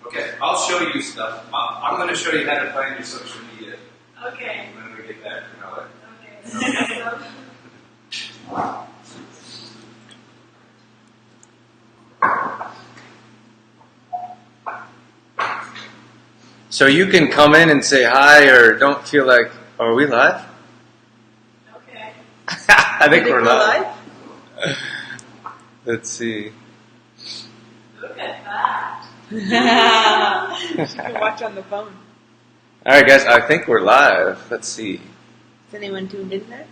Okay, I'll show you stuff. I'm going to show you how to find your social media. Okay. When we get back from LA. Okay. So you can come in and say hi, or don't feel like. Are we live? Okay. I think we're live. Let's see. Look at that. You can watch on the phone. All right, guys. I think we're live. Let's see. Is anyone tuned in there?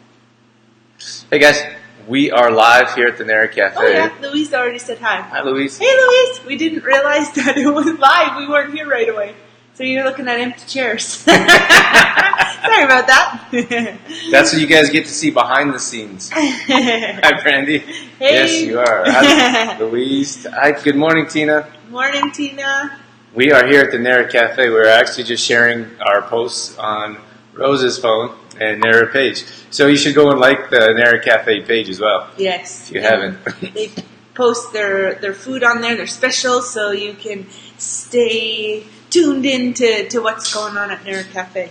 Hey, guys. We are live here at the Nara Cafe. Oh yeah, Louise already said hi. Hi, Louise. Hey Louise, we didn't realize that it was live. We weren't here right away. So you're looking at empty chairs. Sorry about that. That's what you guys get to see behind the scenes. Hi, Brandy. Hey. Yes, you are. Hi, Louise. Hi, good morning, Tina. Morning, Tina. We are here at the Nara Cafe. We're actually just sharing our posts on Rose's phone and Nara page. So you should go and like the Nara Cafe page as well. Yes. If you haven't. They post their food on there, their specials, so you can stay tuned in to what's going on at Nara Cafe.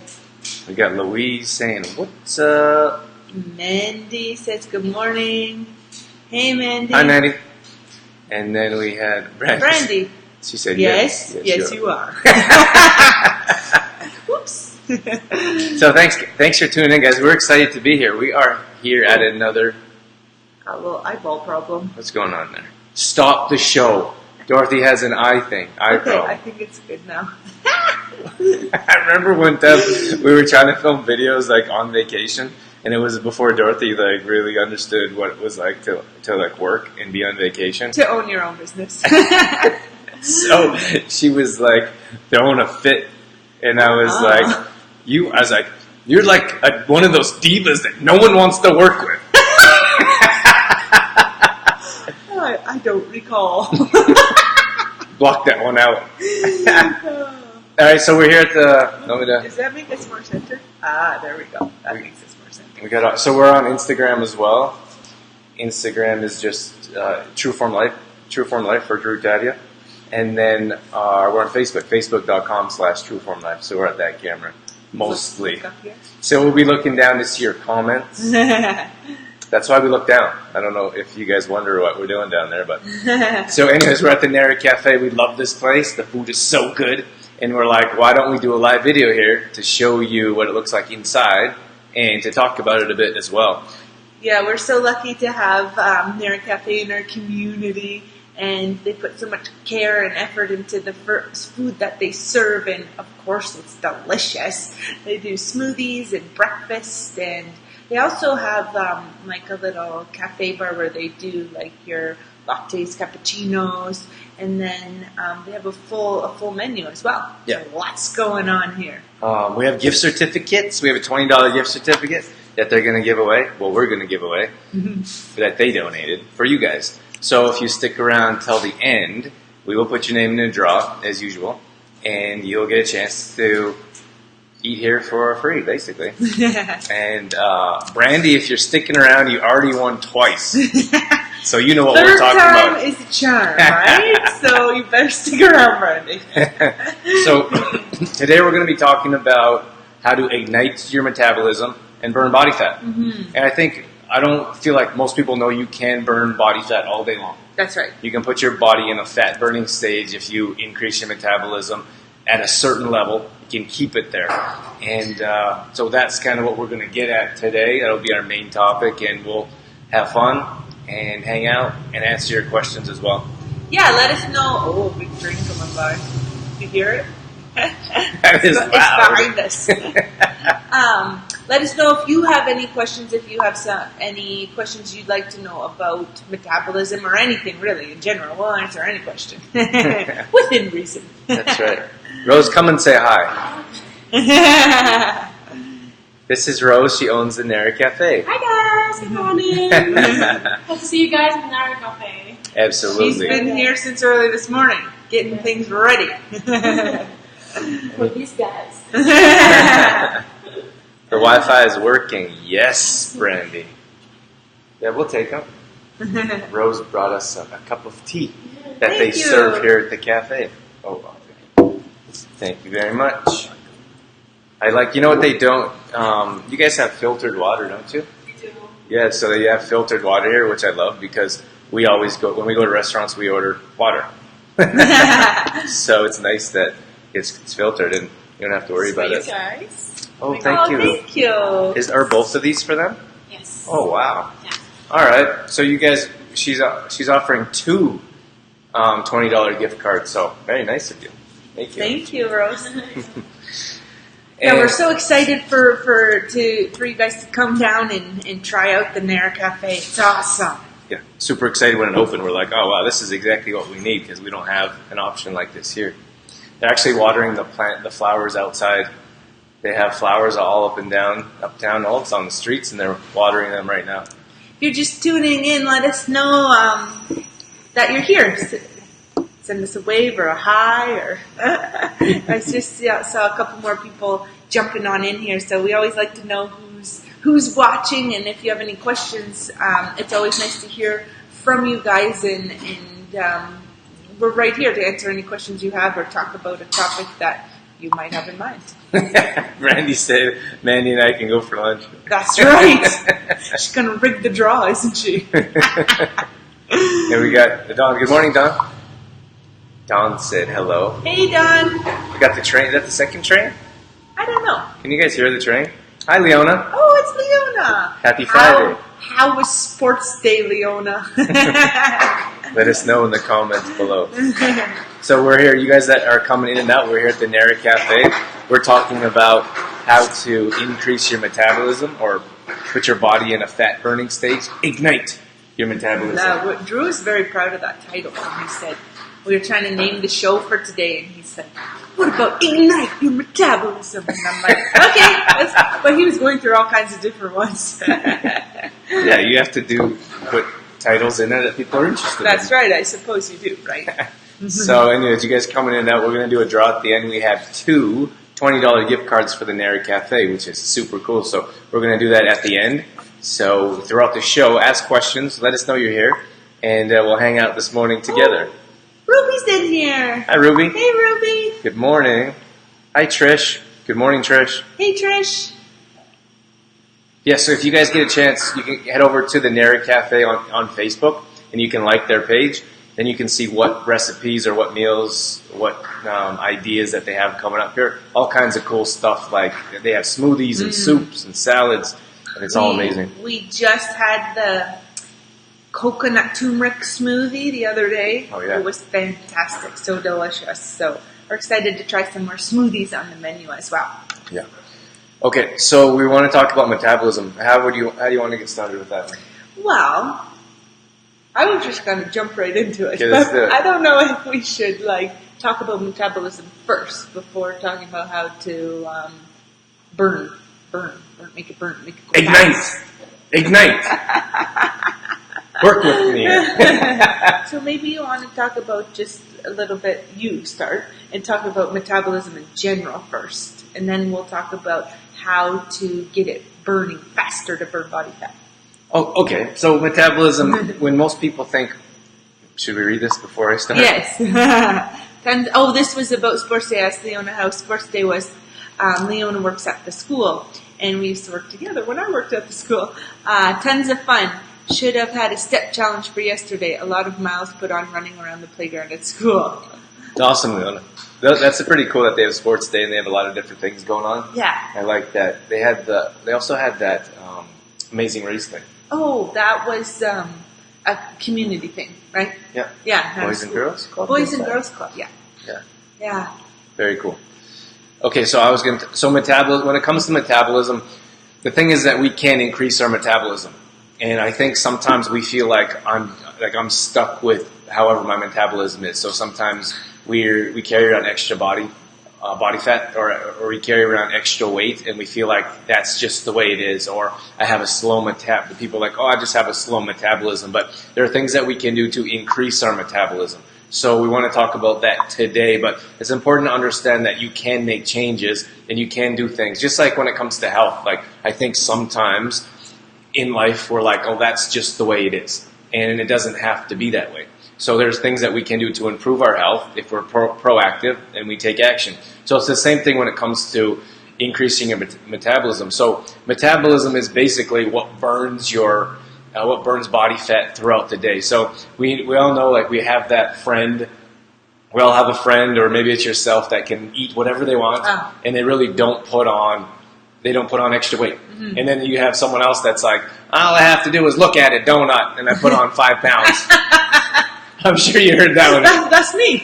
We got Louise saying, "What's up?" Mandy says good morning. Hey, Mandy. Hi, Mandy. And then we had Brandy. She said, yes. Yes, Yes, you are. Whoops. So thanks for tuning in, guys. We're excited to be here. We are here at another... A little eyeball problem. What's going on there? Stop the show. Dorothy has an eye thing. Eye Okay, problem. I think it's good now. I remember one time we were trying to film videos like on vacation, and it was before Dorothy like really understood what it was like to like work and be on vacation. To own your own business. So she was like throwing a fit, and I was like, you're like one of those divas that no one wants to work with. I don't recall. Block that one out. All right, so we're here at the. Does that make us more centered? Ah, there we go. That makes us more centered. So we're on Instagram as well. Instagram is just Trueform Life for Drew Tadia. And then we're on Facebook, facebook.com/Trueform Life. So we're at that camera mostly. So we'll be looking down to see your comments. That's why we look down. I don't know if you guys wonder what we're doing down there, but so anyways, we're at the Nara Cafe. We love this place. The food is so good, and we're like, why don't we do a live video here to show you what it looks like inside and to talk about it a bit as well. Yeah, we're so lucky to have Nara Cafe in our community, and they put so much care and effort into the food that they serve, and of course it's delicious. They do smoothies and breakfast, and they also have like a little cafe bar where they do like your lattes, cappuccinos, and then they have a full menu as well. Yeah. So lots going on here. We have gift certificates. We have a $20 gift certificate that they're going to give away. Well, we're going to give away that they donated for you guys. So if you stick around till the end, we will put your name in a draw as usual, and you'll get a chance to eat here for free, basically. And Brandy, if you're sticking around, you already won twice. So you know what we're talking about. Third time is a charm, right? So you better stick around, Brandy. So today we're going to be talking about how to ignite your metabolism and burn body fat. And I don't feel like most people know you can burn body fat all day long. That's right. You can put your body in a fat burning stage if you increase your metabolism at a certain level. You can keep it there. And so that's kind of what we're going to get at today. That'll be our main topic, and we'll have fun and hang out and answer your questions as well. Yeah, let us know. Oh, big drink coming by. You hear it? That is It's loud. behind us. let us know if you have any questions, if you have any questions you'd like to know about metabolism or anything really in general. We'll answer any question within reason. That's right. Rose, come and say hi. This is Rose. She owns the Nara Cafe. Hi guys, good morning. Hope to see you guys in the Nara Cafe. Absolutely. She's been here since early this morning, getting things ready. For these guys. The Wi-Fi is working. Yes, Brandy. Yeah, we'll take them. Rose brought us a cup of tea that Thank they you. serve here at the cafe. Oh, thank you very much. I like, you know what they don't, you guys have filtered water, don't you? We do. Yeah, so they have filtered water here, which I love because we always go, when we go to restaurants, we order water. So it's nice that it's filtered and you don't have to worry about it. guys. Oh, thank you. Thank you. Are both of these for them? Yes. Oh, wow. Yeah. All right. So you guys, she's offering two $20 gift cards. So very nice of you. Thank you. Thank you, Rose. And Yeah, we're so excited for you guys to come down and try out the Nara Cafe. It's awesome. yeah, super excited when it opened. We're like, oh wow, this is exactly what we need because we don't have an option like this here. They're actually watering the flowers outside. They have flowers all up and down, uptown. All it's on the streets, and they're watering them right now. If you're just tuning in, let us know that you're here. Send us a wave or a hi. Or I just saw a couple more people jumping on in here, so we always like to know who's watching, and if you have any questions, it's always nice to hear from you guys, and we're right here to answer any questions you have or talk about a topic that you might have in mind. Randy said, Mandy and I can go for lunch. That's right. She's going to rig the draw, isn't she? And we got Don. Good morning, Don. Don said hello. Hey, Don. We got the train. Is that the second train? I don't know. Can you guys hear the train? Hi, Leona. Oh, it's Leona. Happy Friday. How was Sports Day, Leona? Let us know in the comments below. So we're here. You guys that are coming in and out, we're here at the Nara Cafe. We're talking about how to increase your metabolism or put your body in a fat burning state. Ignite your metabolism. Drew is very proud of that title. He said, we were trying to name the show for today, and he said, what about ignite your metabolism? And I'm like, okay. But he was going through all kinds of different ones. Yeah, you have to put titles in there that people are interested in. That's right. I suppose you do, right? So anyways, you guys coming in and out, we're going to do a draw at the end. We have two $20 gift cards for the Nara Cafe, which is super cool. So we're going to do that at the end. So throughout the show, ask questions, let us know you're here, and we'll hang out this morning together. Oh, Ruby's in here. Hi, Ruby. Hey, Ruby. Good morning. Hi, Trish. Good morning, Trish. Hey, Trish. Yeah, so if you guys get a chance, you can head over to the Nara Cafe on Facebook, and you can like their page. Then you can see what recipes or what meals, what ideas that they have coming up here. All kinds of cool stuff, like they have smoothies and soups and salads, and it's all amazing. We just had the coconut turmeric smoothie the other day. Oh, yeah. It was fantastic, so delicious. So we're excited to try some more smoothies on the menu as well. Yeah. Okay, so we want to talk about metabolism. How do you want to get started with that? Well, I was just going to jump right into it. Okay, let's do it. I don't know if we should talk about metabolism first before talking about how to burn, make it go fast. Ignite. Work with me. So maybe you want to talk about just a little bit, you start, and talk about metabolism in general first. And then we'll talk about how to get it burning faster to burn body fat. Oh, okay. So metabolism, when most people think, should we read this before I start? Yes. This was about Sports Day. I asked Leona how Sports Day was. Leona works at the school, and we used to work together when I worked at the school. Tons of fun. Should have had a step challenge for yesterday. A lot of miles put on running around the playground at school. Awesome, Leona. That's pretty cool that they have Sports Day and they have a lot of different things going on. Yeah. I like that. They also had that Amazing Race thing. Oh, that was a community thing, right? Yeah. Yeah. Boys and Girls Club. Boys and Girls Club. Yeah. Yeah. Yeah. Very cool. Okay, so metabolism. When it comes to metabolism, the thing is that we can increase our metabolism. And I think sometimes we feel like I'm stuck with however my metabolism is. So sometimes we carry around extra body fat, or we carry around extra weight, and we feel like that's just the way it is. Or I have a slow metabolism. People are like, oh, I just have a slow metabolism. But there are things that we can do to increase our metabolism. So we want to talk about that today. But it's important to understand that you can make changes and you can do things. Just like when it comes to health. Like I think sometimes in life we're like, oh, that's just the way it is. And it doesn't have to be that way. So there's things that we can do to improve our health if we're proactive and we take action. So it's the same thing when it comes to increasing your metabolism. So metabolism is basically what burns body fat throughout the day. So we all know, like, we have that friend. We all have a friend, or maybe it's yourself, that can eat whatever they want, and they really don't put on extra weight. Mm-hmm. And then you have someone else that's like, all I have to do is look at it, donut, and I put on 5 pounds. I'm sure you heard that one. That's me.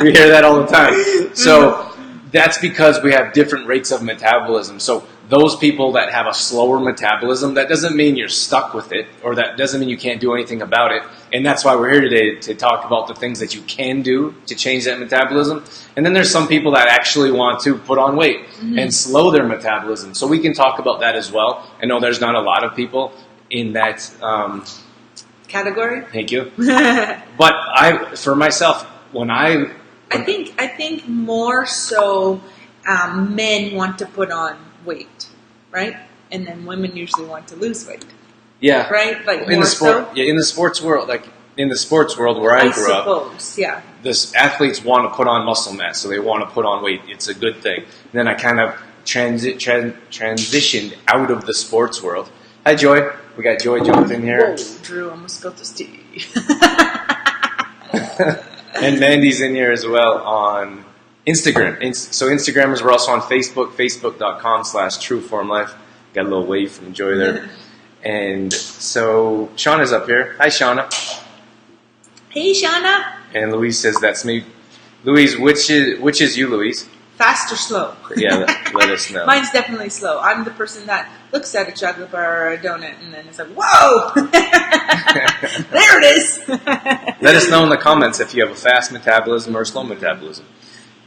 We hear that all the time. So that's because we have different rates of metabolism. So those people that have a slower metabolism, that doesn't mean you're stuck with it, or that doesn't mean you can't do anything about it. And that's why we're here today, to talk about the things that you can do to change that metabolism. And then there's some people that actually want to put on weight and slow their metabolism. So we can talk about that as well. I know there's not a lot of people in that category. Thank you. But for myself, I think more so men want to put on weight, right? And then women usually want to lose weight. Yeah. Right? Like in more the sport, so? Yeah, in the sports world, like in the sports world where I grew up, yeah. This athletes want to put on muscle mass, so they want to put on weight. It's a good thing. And then I kind of transitioned out of the sports world. Hi, Joy. We got Joy jumped in here. Whoa, Drew almost got this tea. And Mandy's in here as well on Instagram. So Instagrammers, we're also on Facebook, facebook.com/trueformlife. Got a little wave from Joy there. And so Shauna's up here. Hi, Shauna. Hey, Shauna. And Louise says, that's me. Louise, which is you, Louise? Fast or slow? Yeah, let us know. Mine's definitely slow. I'm the person that looks at a chocolate bar or a donut and then it's like, whoa! There it is! Let us know in the comments if you have a fast metabolism or a slow metabolism.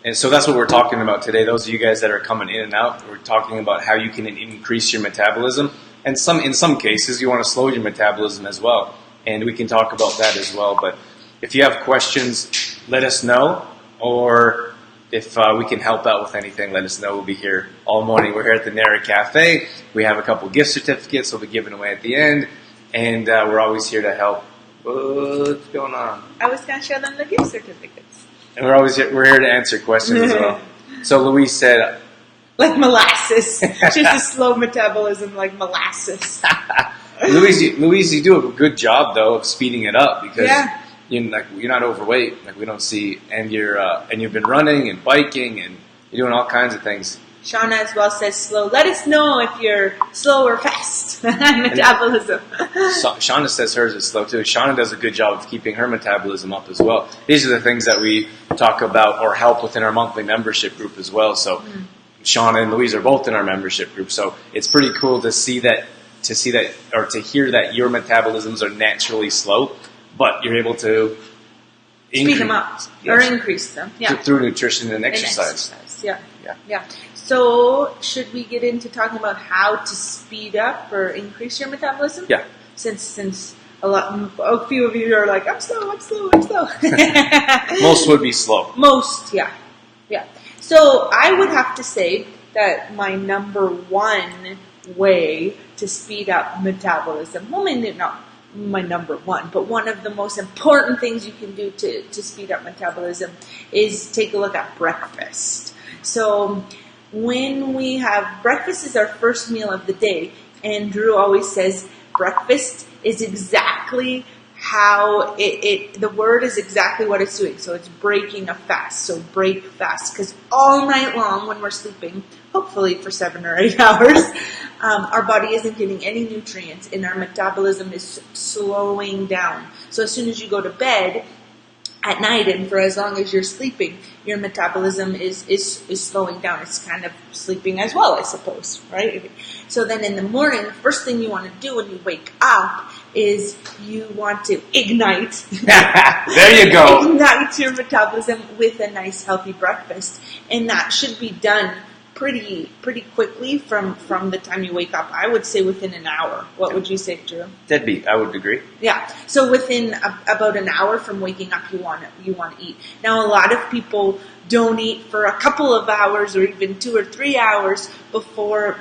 And so that's what we're talking about today. Those of you guys that are coming in and out, we're talking about how you can increase your metabolism. And in some cases, you want to slow your metabolism as well. And we can talk about that as well. But if you have questions, let us know. Or if we can help out with anything, let us know. We'll be here all morning. We're here at the Nara Cafe. We have a couple gift certificates we'll be giving away at the end. And we're always here to help. What's going on? I was going to show them the gift certificates. And we're here to answer questions as well. So Louise said, like molasses. Just a slow metabolism like molasses. Louise, you do a good job though of speeding it up because you're not overweight. Like we don't see, and you've been running and biking and you're doing all kinds of things. Shauna as well says slow. Let us know if you're slow or fast metabolism. Shauna says hers is slow too. Shauna does a good job of keeping her metabolism up as well. These are the things that we talk about or help within our monthly membership group as well. So Shauna and Louise are both in our membership group. So it's pretty cool to see that, or to hear that your metabolisms are naturally slow, but you're able to speed them up or increase them. Yeah. Through nutrition and exercise. Yeah. So, should we get into talking about how to speed up or increase your metabolism? Yeah. Since a few of you are like, I'm slow. Most would be slow. Most, yeah. So, I would have to say that my number one way to speed up metabolism, well, maybe not my number one, but one of the most important things you can do to speed up metabolism is take a look at breakfast. So, when we have breakfast is our first meal of the day, and Drew always says breakfast is exactly how the word is exactly what it's doing. So it's breaking a fast. So break fast, because all night long when we're sleeping, hopefully for 7 or 8 hours, our body isn't getting any nutrients and our metabolism is slowing down. So as soon as you go to bed, at night, and for as long as you're sleeping, your metabolism is slowing down. It's kind of sleeping as well, I suppose, right? So then in the morning, the first thing you want to do when you wake up is you want to ignite. There you go. Ignite your metabolism with a nice healthy breakfast. And that should be done pretty quickly from the time you wake up. I would say within an hour. What would you say, Drew? Deadbeat, I would agree. Yeah. So within about an hour from waking up, you want to eat. Now, a lot of people don't eat for a couple of hours or even 2 or 3 hours before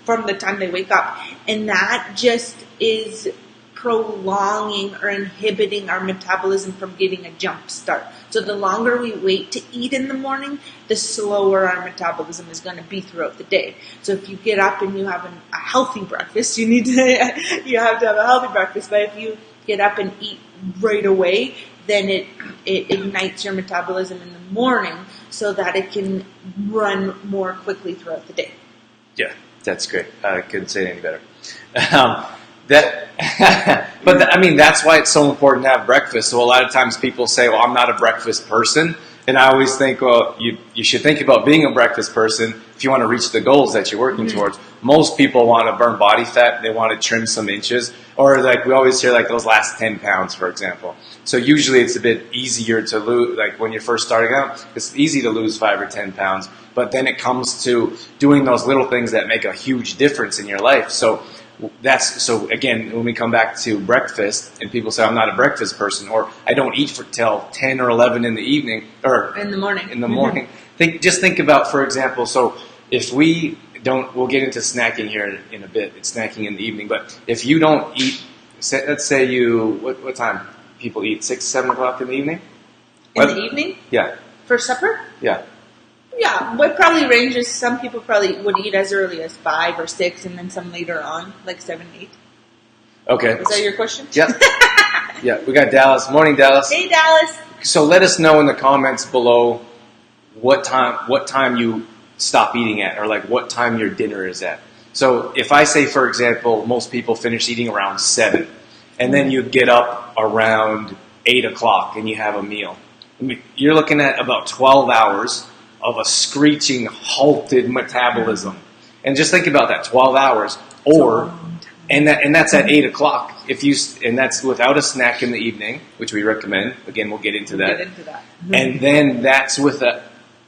from the time they wake up, and that just is prolonging or inhibiting our metabolism from getting a jump start. So the longer we wait to eat in the morning, the slower our metabolism is going to be throughout the day. So if you get up and you have a healthy breakfast, you have to have a healthy breakfast. But if you get up and eat right away, then it ignites your metabolism in the morning so that it can run more quickly throughout the day. Yeah, that's great. I couldn't say it any better. That's why it's so important to have breakfast. So a lot of times people say, well, I'm not a breakfast person. And I always think, well, you should think about being a breakfast person if you want to reach the goals that you're working towards. Most people want to burn body fat. They want to trim some inches. Or like we always hear like those last 10 pounds, for example. So usually it's a bit easier to lose, like when you're first starting out, it's easy to lose 5 or 10 pounds. But then it comes to doing those little things that make a huge difference in your life. So again, when we come back to breakfast and people say I'm not a breakfast person or I don't eat till 10 or 11 in the evening or in the morning. Just think about, for example, so if we'll get into snacking here in a bit. It's snacking in the evening, but if you don't eat, let's say what time people eat? 6, 7 o'clock in the evening? In the evening? Yeah. For supper? Yeah. Yeah, what probably ranges, some people probably would eat as early as 5 or 6 and then some later on, like 7, 8. Okay. Is that your question? Yep. Yeah, we got Dallas. Morning, Dallas. Hey, Dallas. So let us know in the comments below what time you stop eating at, or like what time your dinner is at. So if I say, for example, most people finish eating around 7, and then you get up around 8 o'clock and you have a meal. You're looking at about 12 hours of a screeching, halted metabolism. And just think about that, 12 hours. And that's at 8 o'clock. And that's without a snack in the evening, which we recommend. Again, we'll get into that. Mm-hmm.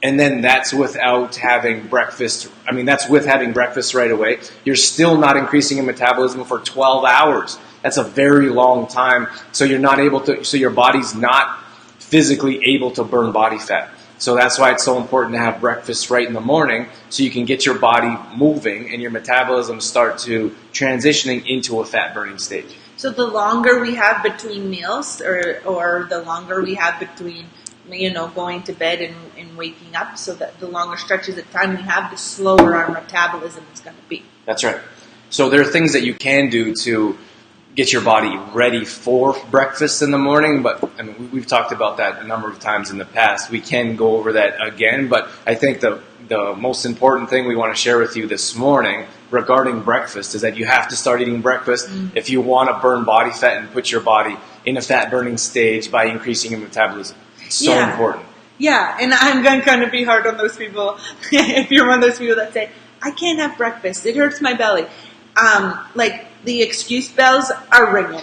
And then that's without having breakfast. I mean, that's with having breakfast right away. You're still not increasing your metabolism for 12 hours. That's a very long time. So your body's not physically able to burn body fat. So that's why it's so important to have breakfast right in the morning so you can get your body moving and your metabolism start to transitioning into a fat burning stage. So the longer we have between meals or the longer we have between going to bed and waking up, so that the longer stretches of time we have, the slower our metabolism is going to be. That's right. So there are things that you can do to get your body ready for breakfast in the morning, but we've talked about that a number of times in the past. We can go over that again, but I think the most important thing we want to share with you this morning regarding breakfast is that you have to start eating breakfast if you want to burn body fat and put your body in a fat burning stage by increasing your metabolism. It's so important. Yeah, and I'm going to kind of be hard on those people. If you're one of those people that say, I can't have breakfast, it hurts my belly. The excuse bells are ringing.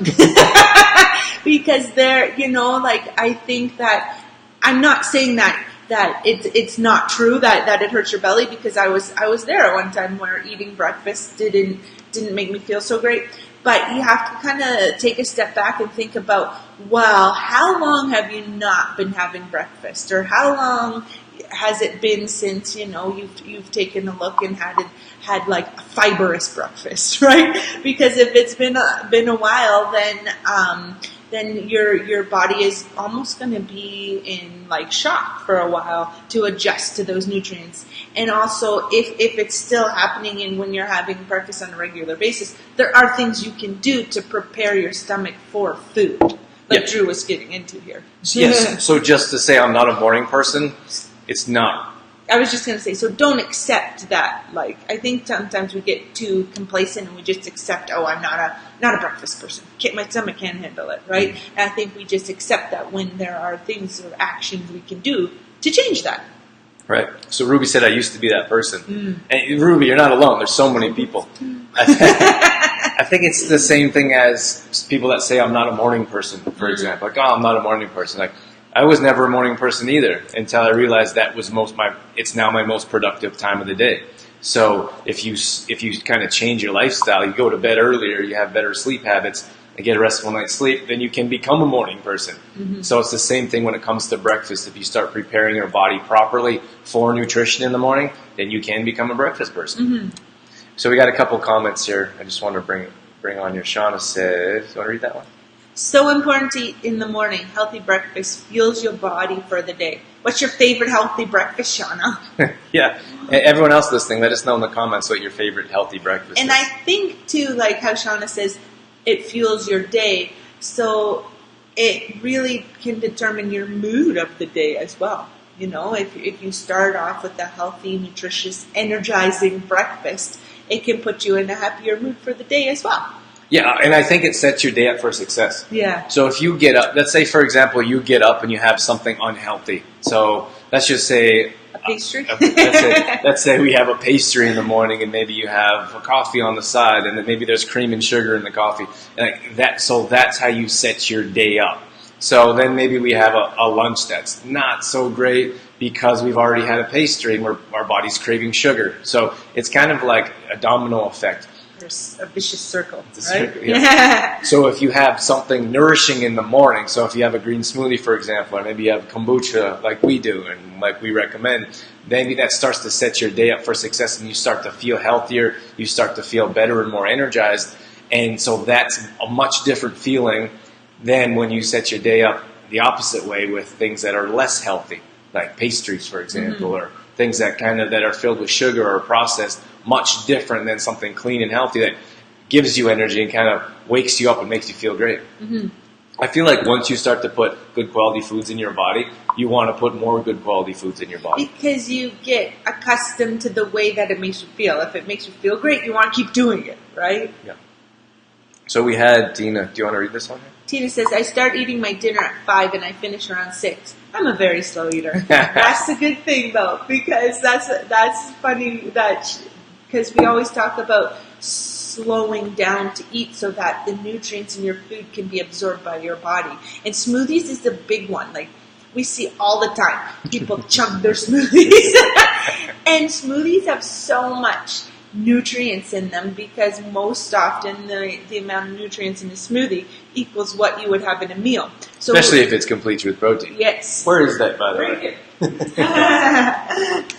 Because I think that, I'm not saying that it's not true that it hurts your belly, because I was there at one time where eating breakfast didn't make me feel so great. But you have to kind of take a step back and think about, well, how long have you not been having breakfast? Or how long has it been since, you've taken a look and had like a fibrous breakfast, right? Because if it's been a while, then your body is almost going to be in like shock for a while to adjust to those nutrients. And also, if it's still happening and when you're having breakfast on a regular basis, there are things you can do to prepare your stomach for food, like Drew was getting into here. Yes. So just to say I'm not a morning person, it's not I was just going to say, so don't accept that. Like, I think sometimes we get too complacent and we just accept, oh, I'm not a breakfast person. My stomach can't handle it, right? And I think we just accept that when there are things or actions we can do to change that. Right. So Ruby said, I used to be that person. And Ruby, you're not alone. There's so many people. I think it's the same thing as people that say I'm not a morning person, for example. Like, oh, I'm not a morning person. Like, I was never a morning person either until I realized that was it's now my most productive time of the day. So if you kind of change your lifestyle, you go to bed earlier, you have better sleep habits, and get a restful night's sleep, then you can become a morning person. So it's the same thing when it comes to breakfast. If you start preparing your body properly for nutrition in the morning, then you can become a breakfast person. So we got a couple comments here. I just want to bring on here. Shauna said, you want to read that one? So important to eat in the morning. Healthy breakfast fuels your body for the day. What's your favorite healthy breakfast, Shauna? Yeah. Everyone else listening, let us know in the comments what your favorite healthy breakfast and is. I think, too, like how Shauna says, it fuels your day. So it really can determine your mood of the day as well. You know, if you start off with a healthy, nutritious, energizing breakfast, it can put you in a happier mood for the day as well. Yeah, and I think it sets your day up for success. Yeah. So if you get up, let's say, for example, you get up and you have something unhealthy. So let's just say a pastry. Let's say we have a pastry in the morning, and maybe you have a coffee on the side, and then maybe there's cream and sugar in the coffee. And so that's how you set your day up. So then maybe we have a lunch that's not so great because we've already had a pastry and our body's craving sugar. So it's kind of like a domino effect. There's a vicious circle, It's right? circle, yeah. So if you have something nourishing in the morning, so if you have a green smoothie, for example, or maybe you have kombucha like we do and like we recommend, maybe that starts to set your day up for success and you start to feel healthier, you start to feel better and more energized. And so that's a much different feeling than when you set your day up the opposite way with things that are less healthy, like pastries, for example, or things that are filled with sugar or processed, much different than something clean and healthy that gives you energy and kind of wakes you up and makes you feel great. I feel like once you start to put good quality foods in your body, you want to put more good quality foods in your body. Because you get accustomed to the way that it makes you feel. If it makes you feel great, you want to keep doing it, right? Yeah. So we had Tina. Do you want to read this one? Tina says, I start eating my dinner at 5 and I finish around 6. I'm a very slow eater. That's a good thing, though, because that's funny because we always talk about slowing down to eat so that the nutrients in your food can be absorbed by your body. And smoothies is the big one. Like, we see all the time. People chug their smoothies. And smoothies have so much nutrients in them because most often the amount of nutrients in a smoothie equals what you would have in a meal. So, especially if it's complete with protein. Yes. Where is that, by the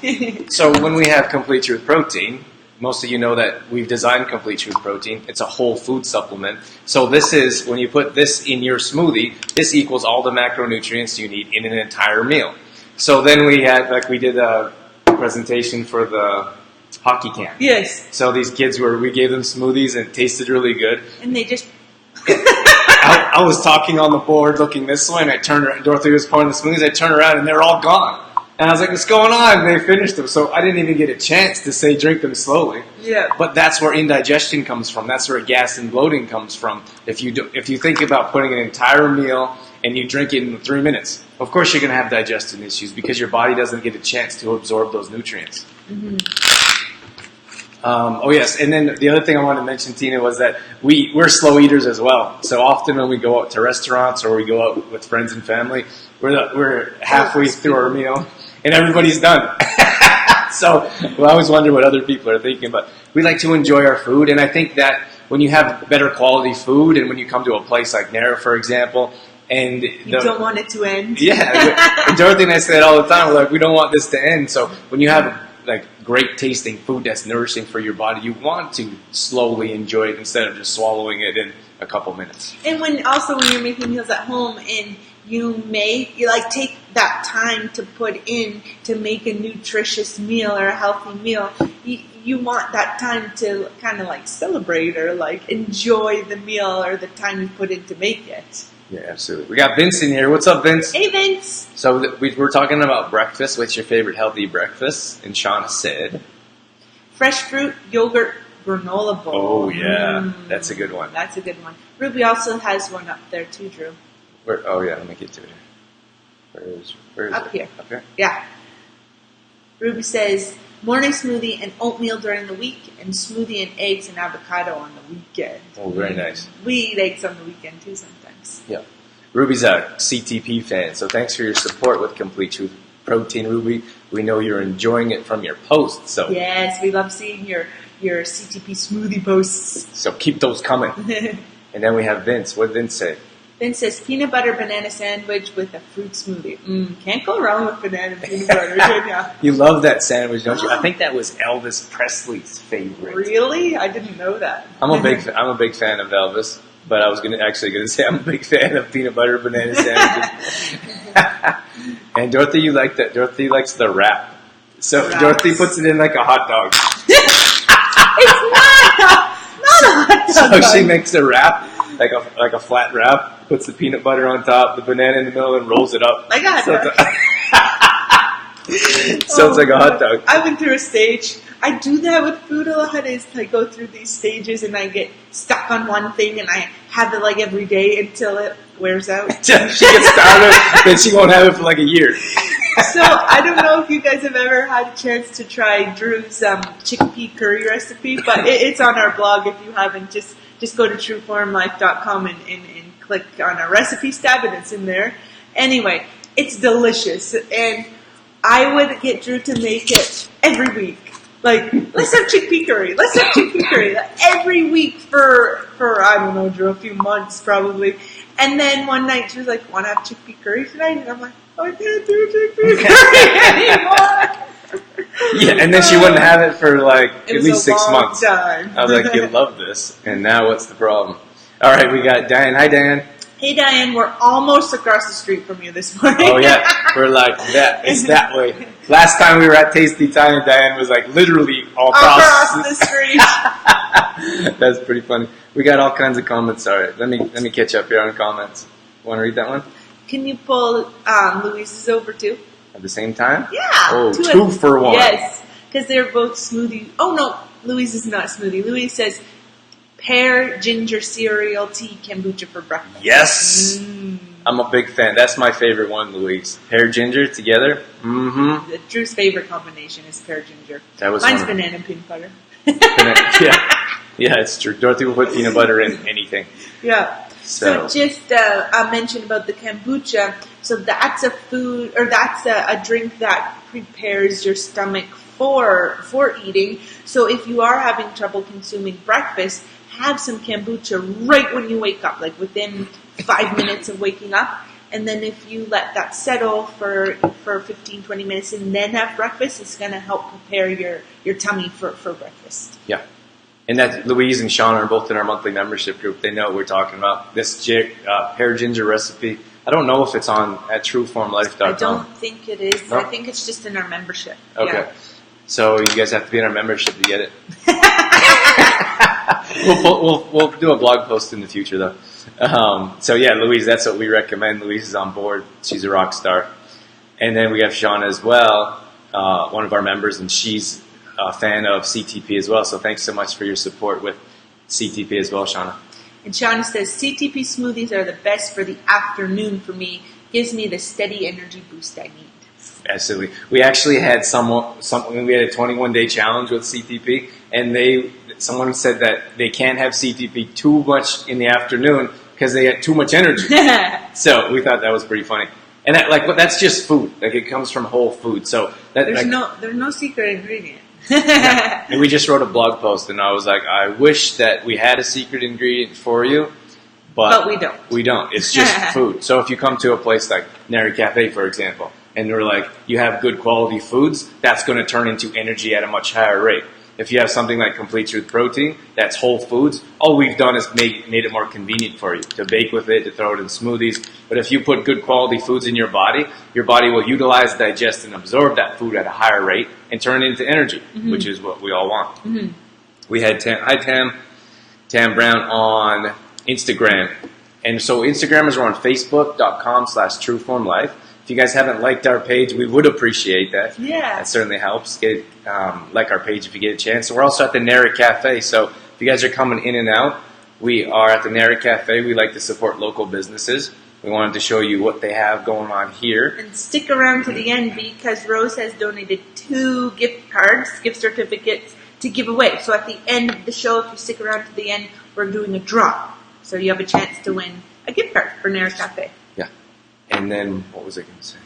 way? So when we have complete truth protein, most of you know that we've designed complete truth protein. It's a whole food supplement. So this is, when you put this in your smoothie, this equals all the macronutrients you need in an entire meal. So then we had, like we did a presentation for the hockey camp. Yes. So these kids we gave them smoothies and it tasted really good. And they just... I was talking on the board looking this way and I turned around, Dorothy was pouring the smoothies, I turned around and they're all gone. And I was like, what's going on? And they finished them. So I didn't even get a chance to say drink them slowly. Yeah. But that's where indigestion comes from. That's where gas and bloating comes from. If you think about putting an entire meal and you drink it in 3 minutes, of course you're going to have digestion issues because your body doesn't get a chance to absorb those nutrients. Oh yes, and then the other thing I wanted to mention, Tina, was that we're slow eaters as well. So often when we go out to restaurants or we go out with friends and family, we're halfway through our meal and everybody's done. So we always wonder what other people are thinking, but we like to enjoy our food, and I think that when you have better quality food and when you come to a place like Nara, for example, and you don't want it to end. Yeah, and Dorothy and I say it all the time. We're like, we don't want this to end. So when you have like great tasting food that's nourishing for your body, you want to slowly enjoy it instead of just swallowing it in a couple minutes. And when you're making meals at home and you take that time to put in to make a nutritious meal or a healthy meal, you want that time to kind of like celebrate or like enjoy the meal or the time you put in to make it. Yeah, absolutely. We got Vince in here. What's up, Vince? Hey, Vince. So we were talking about breakfast. What's your favorite healthy breakfast? And Shauna said, Fresh fruit, yogurt, granola bowl. "Oh yeah, that's a good one." That's a good one. Ruby also has one up there too, Drew. Oh yeah, let me get to it. Where is Up it? here. Up here. Yeah. Ruby says, morning smoothie and oatmeal during the week, and smoothie and eggs and avocado on the weekend. Oh, very nice. We eat eggs on the weekend too sometimes. Yeah. Ruby's a CTP fan, so thanks for your support with Complete Truth Protein, Ruby. We know you're enjoying it from your posts, so Yes, we love seeing your CTP smoothie posts. so keep those coming. And then we have Vince. What did Vince say? Vince says, peanut butter banana sandwich with a fruit smoothie. Can't go wrong with banana and peanut butter, can ya? You love that sandwich, don't you? I think that was Elvis Presley's favorite. Really? I didn't know that. I'm a big fan of Elvis, but I was gonna say I'm a big fan of peanut butter banana sandwiches. And Dorothy, you like that? Dorothy likes the wrap. So Wraps. Dorothy puts it in like a hot dog. It's not a hot dog. So she makes a wrap, like a flat wrap, puts the peanut butter on top, the banana in the middle, and rolls it up. Like a hot dog. So it's like a hot dog. I went through a stage. I do that with food a lot. Is I go through these stages and I get stuck on one thing and I have it like every day until it wears out. She gets tired of it, then she won't have it for like a year. So I don't know if you guys have ever had a chance to try Drew's chickpea curry recipe, but it's on our blog. If you haven't, just go to trueformlife.com and click on our recipes tab, and it's in there. Anyway, it's delicious, and I would get Drew to make it every week. Like, let's have chickpea curry. Let's have chickpea curry. Like, every week for I don't know, Drew, a few months probably. And then one night she was like, "Want to have chickpea curry tonight?" And I'm like, "I can't do chickpea curry anymore." Yeah, and then she wouldn't have it for like It at was least a 6 long months. time. I was like, "You love this," and now what's the problem? All right, we got Diane. Hi, Diane. Hey, Diane, we're almost across the street from you this morning. Oh yeah, we're like that. It's that way. Last time we were at Tasty Time, Diane was like literally all across the street. That's pretty funny. We got all kinds of comments. All right, let me catch up here on comments. Want to read that one Can you pull Louise's over too? at the same time? Yeah. Oh, two two for one. Yes, because they're both smoothie. Oh no, Louise is not smoothie. Louise says pear ginger cereal tea kombucha for breakfast. Yes. I'm a big fan. That's my favorite one, Louise. Pear ginger together. Mm-hmm. Drew's favorite combination is pear ginger. That was Mine's one of- banana and peanut butter. Yeah, it's true. Dorothy will put peanut butter in anything. Yeah. So just I mentioned about the kombucha. So that's a food, or that's a drink that prepares your stomach for eating. So if you are having trouble consuming breakfast, have some kombucha right when you wake up, like within 5 minutes of waking up. And then if you let that settle for 15, 20 minutes and then have breakfast, it's going to help prepare your tummy for breakfast. Yeah. And that Louise and Sean are both in our monthly membership group. They know what we're talking about. This pear ginger recipe. I don't know if it's on at trueformlife.com. I don't think it is. No? I think it's just in our membership. Okay. Yeah. So you guys have to be in our membership to get it. We'll do a blog post in the future though. So yeah, Louise, that's what we recommend. Louise is on board. She's a rock star. And then we have Shauna as well, one of our members, and she's a fan of CTP as well. So thanks so much for your support with CTP as well, Shauna. And Shauna says, CTP smoothies are the best for the afternoon for me. Gives me the steady energy boost I need. Absolutely. We actually had we had a 21-day challenge with CTP, and someone said that they can't have CTP too much in the afternoon because they had too much energy. So we thought that was pretty funny. And that's just food. Like, it comes from whole food. So there's no secret ingredient. And we just wrote a blog post, and I was like, I wish that we had a secret ingredient for you, but we don't. We don't. It's just food. So if you come to a place like Nary Cafe, for example, and they're like, you have good quality foods, that's going to turn into energy at a much higher rate. If you have something like Complete Truth Protein, that's whole foods, all we've done is made it more convenient for you to bake with it, to throw it in smoothies. But if you put good quality foods in your body will utilize, digest, and absorb that food at a higher rate and turn it into energy, which is what we all want. We had Tam Brown on Instagram, And so Instagrammers are on facebook.com/trueformlife. If you guys haven't liked our page, we would appreciate that. Yeah. That certainly helps. Like our page if you get a chance. And we're also at the Nara Cafe. So if you guys are coming in and out, we are at the Nara Cafe. We like to support local businesses. We wanted to show you what they have going on here. And stick around to the end because Rose has donated 2 gift cards, gift certificates to give away. So at the end of the show, if you stick around to the end, we're doing a draw. So you have a chance to win a gift card for Nara Cafe. Yeah. And then, what was I going to say?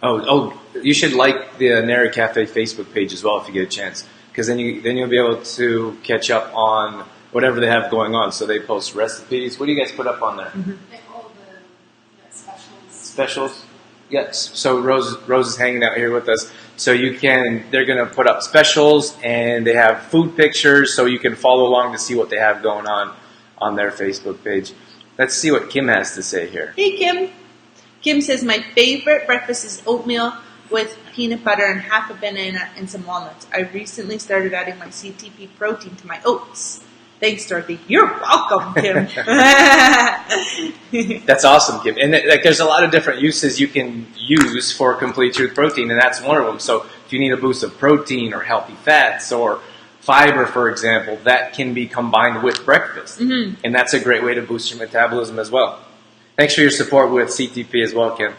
Oh, you should like the Nara Cafe Facebook page as well if you get a chance. Because then you'll be able to catch up on whatever they have going on. So they post recipes. What do you guys put up on there? Like all the specials. Specials? Yes. So Rose is hanging out here with us. So they're going to put up specials and they have food pictures so you can follow along to see what they have going on their Facebook page. Let's see what Kim has to say here. Hey, Kim. Kim says, my favorite breakfast is oatmeal with peanut butter and half a banana and some walnuts. I recently started adding my CTP protein to my oats. Thanks, Dorothy. You're welcome, Kim. That's awesome, Kim. And there's a lot of different uses you can use for Complete Truth Protein, and that's one of them. So if you need a boost of protein or healthy fats or fiber, for example, that can be combined with breakfast. Mm-hmm. And that's a great way to boost your metabolism as well. Thanks for your support with CTP as well, Kim.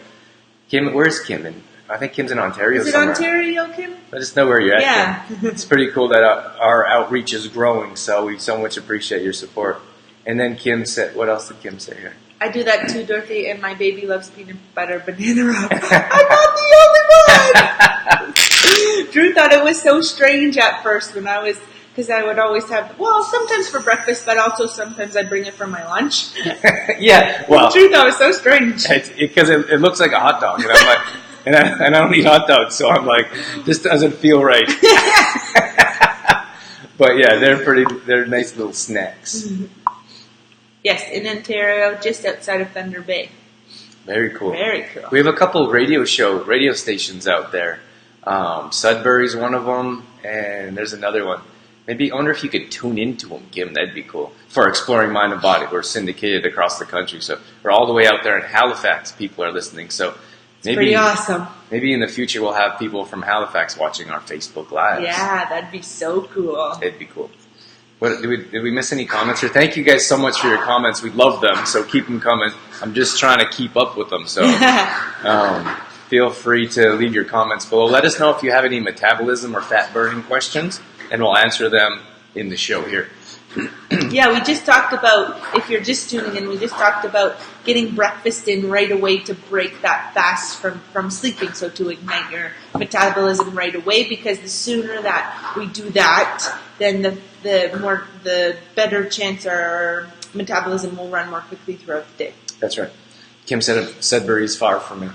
Kim, where's Kim? I think Kim's in Ontario somewhere. Is it Ontario, Kim? Let us know where you're at, Yeah. Kim. It's pretty cool that our outreach is growing, so we so much appreciate your support. And then Kim said, what else did Kim say here? I do that too, Dorothy, and my baby loves peanut butter banana wrap. I'm not the only one! Drew thought it was so strange at first because I would always have, sometimes for breakfast, but also sometimes I'd bring it for my lunch. Yeah, well. Drew thought it was so strange. Because it looks like a hot dog, and I'm like, and I don't eat hot dogs, so I'm like, this doesn't feel right. But yeah, they're nice little snacks. Mm-hmm. Yes, in Ontario, just outside of Thunder Bay. Very cool. Very cool. We have a couple radio stations out there. Sudbury's one of them, and there's another one. Maybe I wonder if you could tune into them, Kim. That'd be cool. For Exploring Mind and Body, we're syndicated across the country, so we're all the way out there in Halifax. People are listening, so maybe pretty awesome. Maybe in the future we'll have people from Halifax watching our Facebook Lives. Yeah, that'd be so cool. It'd be cool. Did we miss any comments here? Thank you guys so much for your comments. We love them, so keep them coming. I'm just trying to keep up with them, so feel free to leave your comments below. Let us know if you have any metabolism or fat burning questions, and we'll answer them in the show here. Yeah, we just talked about, if you're just tuning in, we just talked about getting breakfast in right away to break that fast from sleeping, so to ignite your metabolism right away, because the sooner that we do that, then the better chance our metabolism will run more quickly throughout the day. That's right. Kim said Sudbury is far from me.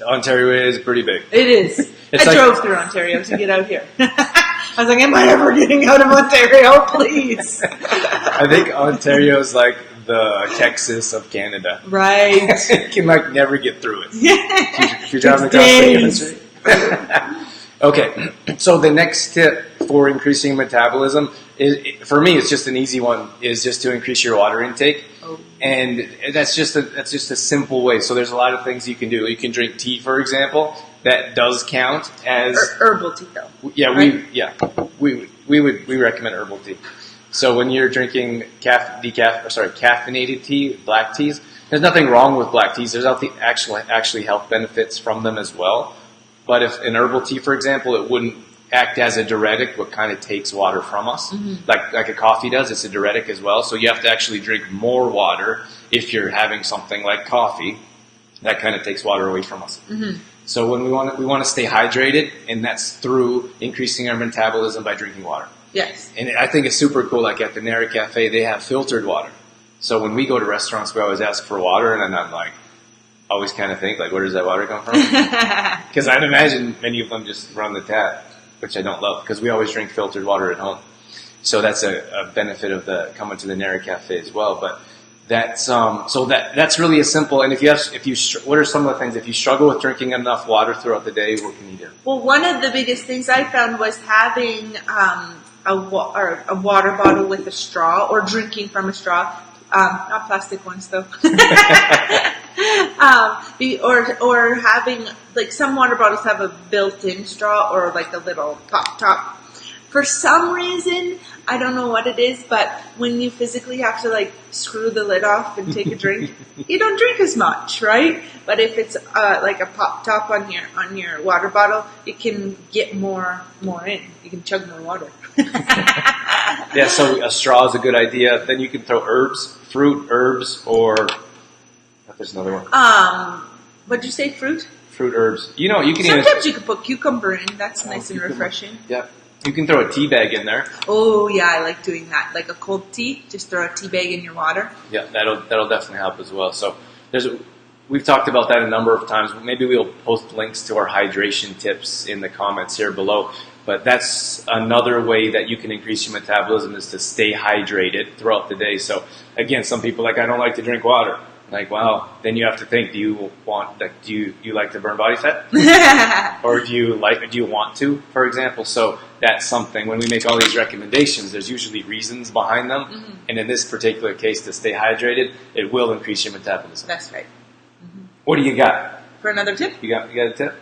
Ontario is pretty big. It is. I drove through Ontario to get out here. I was like, am I ever getting out of Ontario, please? I think Ontario's like the Texas of Canada. Right. You can never get through it. Yeah. If you're driving across the country. Okay, so the next tip for increasing metabolism, for me, it's just an easy one, is just to increase your water intake. Oh. And that's just a simple way. So there's a lot of things you can do. You can drink tea, for example. That does count as herbal tea, though. Yeah, right? we recommend herbal tea. So when you're drinking caffeinated tea, black teas, there's nothing wrong with black teas. There's actually health benefits from them as well. But if an herbal tea, for example, it wouldn't act as a diuretic, what kind of takes water from us, like a coffee does. It's a diuretic as well. So you have to actually drink more water if you're having something like coffee. That kind of takes water away from us. Mm-hmm. So when we want to stay hydrated, and that's through increasing our metabolism by drinking water. Yes. And I think it's super cool. Like at the Nara Cafe, they have filtered water. So when we go to restaurants, we always ask for water, and then I'm like, always kind of think, like, where does that water come from? Because I'd imagine many of them just run the tap, which I don't love, because we always drink filtered water at home. So that's a benefit of coming to the Nara Cafe as well. But that's that's really a simple. And what are some of the things if you struggle with drinking enough water throughout the day? What can you do? Well, one of the biggest things I found was having a water bottle with a straw, or drinking from a straw. Not plastic ones though. Or having, like, some water bottles have a built-in straw or like a little pop top. For some reason, I don't know what it is, but when you physically have to, like, screw the lid off and take a drink, you don't drink as much, right? But if it's like a pop top on your water bottle, you can get more in. You can chug more water. Yeah, so a straw is a good idea. Then you can throw fruit, herbs, or there's another one. What'd you say? Fruit, herbs. You can sometimes you can put cucumber in. That's nice and refreshing. Yeah. You can throw a tea bag in there. Oh yeah, I like doing that. Like a cold tea, just throw a tea bag in your water. Yeah, that'll definitely help as well. So we've talked about that a number of times. Maybe we'll post links to our hydration tips in the comments here below. But that's another way that you can increase your metabolism, is to stay hydrated throughout the day. So again, some people I don't like to drink water. Like, well, then you have to think: do you like to burn body fat, or do you want to, for example? So that's something. When we make all these recommendations, there's usually reasons behind them, and in this particular case, to stay hydrated, it will increase your metabolism. That's right. What do you got For another tip? You got a tip?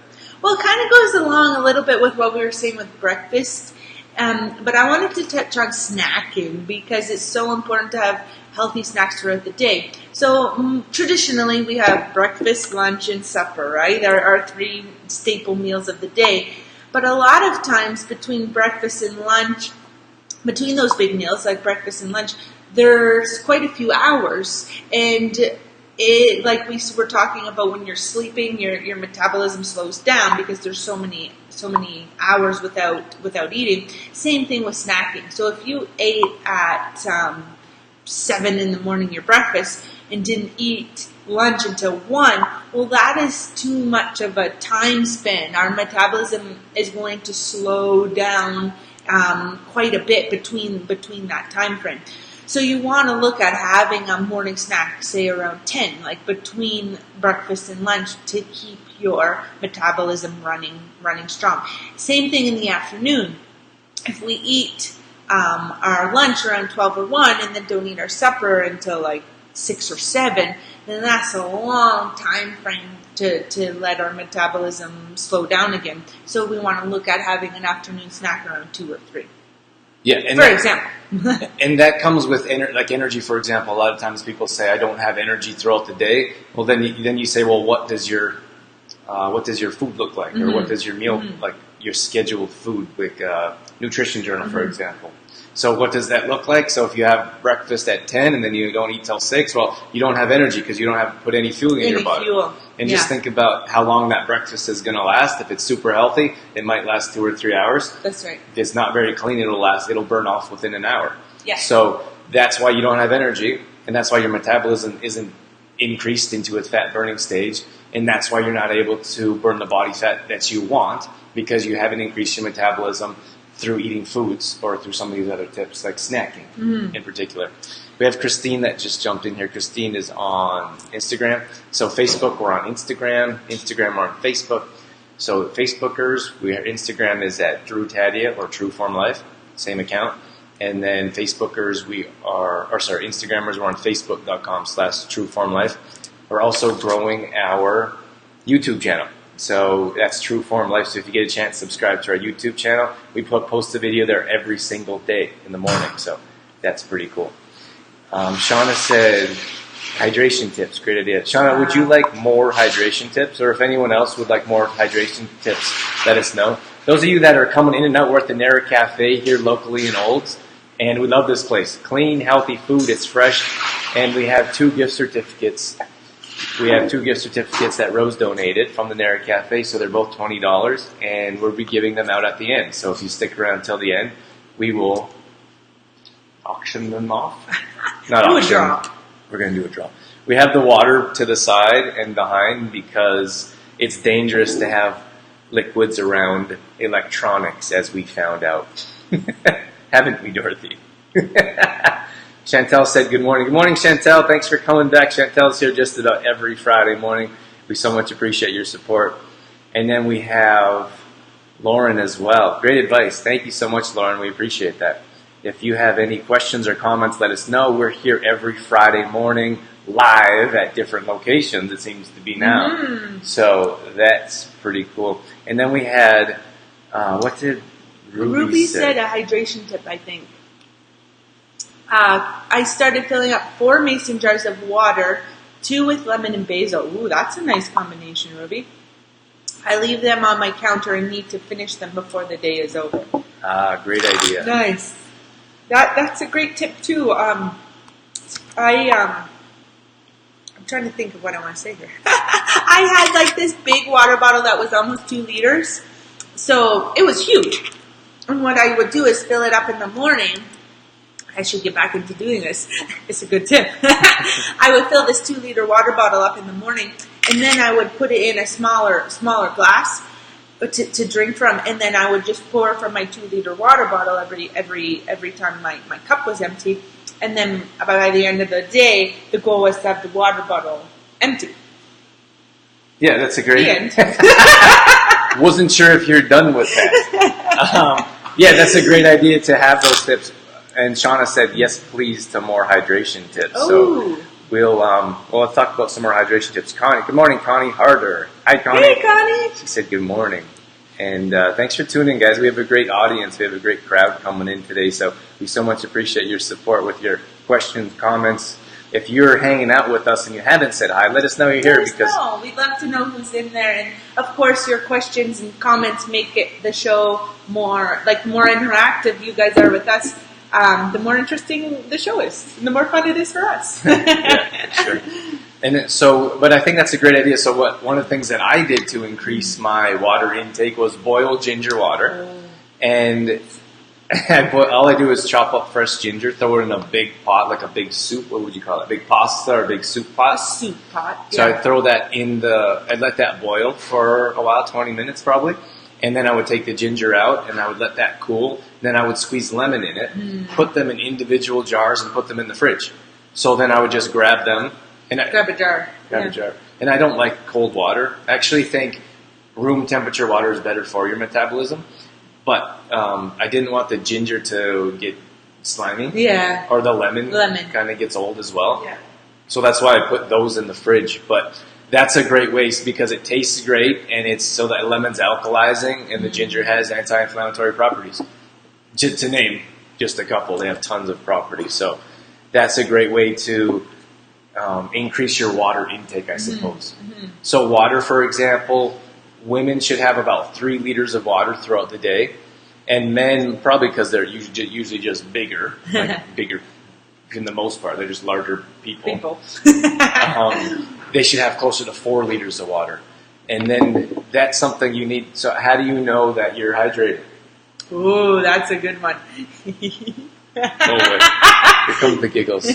Well, it kind of goes along a little bit with what we were saying with breakfast, but I wanted to touch on snacking because it's so important to have healthy snacks throughout the day. So traditionally, we have breakfast, lunch, and supper, right? Our three staple meals of the day. But a lot of times between breakfast and lunch, between those big meals like breakfast and lunch, there's quite a few hours. And like we were talking about, when you're sleeping, your metabolism slows down because there's so many hours without eating. Same thing with snacking. So if you ate at 7 in the morning your breakfast and didn't eat lunch until 1, well, that is too much of a time span. Our metabolism is going to slow down quite a bit between that time frame. So you want to look at having a morning snack, say around 10, like between breakfast and lunch, to keep your metabolism running strong. Same thing in the afternoon. If we eat our lunch around 12 or 1 and then don't eat our supper until like 6 or 7, then that's a long time frame to let our metabolism slow down again. So we want to look at having an afternoon snack around 2 or 3. Yeah, and for example. And that comes with energy. For example, a lot of times people say, I don't have energy throughout the day. Well, then you say, well, what does your food look like, or what does your meal like, your scheduled food, like nutrition journal, for example. So what does that look like? So if you have breakfast at 10 and then you don't eat till 6, well, you don't have energy because you don't have put any fuel in your body. And just think about how long that breakfast is going to last. If it's super healthy, it might last 2 or 3 hours. That's right. If it's not very clean, it'll burn off within an hour. Yeah. So that's why you don't have energy, and that's why your metabolism isn't increased into its fat burning stage, and that's why you're not able to burn the body fat that you want, because you haven't increased your metabolism through eating foods or through some of these other tips, like snacking in particular. We have Christine that just jumped in here. Christine is on Instagram. So Facebook, we're on Instagram. Instagram, we're on Facebook. So Facebookers, Instagram is at Drew Tadia or True Form Life, same account. And then Instagrammers, we're on Facebook.com/TrueFormLife. We're also growing our YouTube channel. So that's True Form Life. So if you get a chance, subscribe to our YouTube channel. We post a video there every single day in the morning. So that's pretty cool. Shauna said, hydration tips. Great idea. Shauna, would you like more hydration tips? Or if anyone else would like more hydration tips, let us know. Those of you that are coming in and out, we're at the Nara Cafe here locally in Olds. And we love this place. Clean, healthy food. It's fresh. And we have 2 gift certificates. We have 2 gift certificates that Rose donated from the Nara Cafe, so they're both $20, and we'll be giving them out at the end. So if you stick around until the end, we will auction them off. Not do auction. A draw. We're going to do a draw. We have the water to the side and behind because it's dangerous to have liquids around electronics, as we found out. Haven't we, Dorothy? Chantel said good morning. Good morning, Chantel. Thanks for coming back. Chantel's here just about every Friday morning. We so much appreciate your support. And then we have Lauren as well. Great advice. Thank you so much, Lauren. We appreciate that. if you have any questions or comments, let us know. We're here every Friday morning live at different locations, it seems to be now. So that's pretty cool. And then we had, what did Ruby say? Said a hydration tip, I think. I started filling up 4 mason jars of water, 2 with lemon and basil. Ooh, that's a nice combination, Ruby. I leave them on my counter and need to finish them before the day is over. Great idea. Nice. That's a great tip too. I'm trying to think of what I want to say here. I had like this big water bottle that was almost 2 liters, so it was huge. And what I would do is fill it up in the morning. I should get back into doing this. It's a good tip. I would fill this 2-liter water bottle up in the morning, and then I would put it in a smaller glass to drink from, and then I would just pour from my 2-liter water bottle every time my cup was empty. And then by the end of the day, the goal was to have the water bottle empty. Yeah, that's a great. The end. Wasn't sure if you're done with that. Yeah, that's a great idea to have those tips. And Shauna said, yes, please, to more hydration tips. Ooh. So let's talk about some more hydration tips. Connie, good morning, Connie Harder. Hi, Connie. Hey, Connie. She said good morning. And thanks for tuning in, guys. We have a great audience. We have a great crowd coming in today. So we so much appreciate your support with your questions, comments. If you're hanging out with us and you haven't said hi, let us know you're here. Because we'd love to know who's in there. And of course, your questions and comments make the show more interactive. You guys are with us. The more interesting the show is, and the more fun it is for us. Yeah, sure. And but I think that's a great idea. So one of the things that I did to increase my water intake was boil ginger water. And all I do is chop up fresh ginger, throw it in a big pot, like a big soup. What would you call it? Big pasta or big soup pot? Soup pot. So I'd throw that I'd let that boil for a while, 20 minutes probably. And then I would take the ginger out and I would let that cool. Then I would squeeze lemon in it, put them in individual jars and put them in the fridge. So then I would just grab them. Grab a jar. A jar. And I don't like cold water. I actually think room temperature water is better for your metabolism. But I didn't want the ginger to get slimy. Yeah. Or the lemon kind of gets old as well. Yeah. So that's why I put those in the fridge. But that's a great waste because it tastes great and it's so that lemon's alkalizing and the ginger has anti-inflammatory properties. Just to name just a couple, they have tons of properties. So that's a great way to increase your water intake, I suppose. Mm-hmm. So water, for example, women should have about 3 liters of water throughout the day. And men, probably because they're usually just bigger, bigger in the most part. They're just larger people. They should have closer to 4 liters of water. And then that's something you need. So how do you know that you're hydrated? Ooh, that's a good one. Here come the giggles.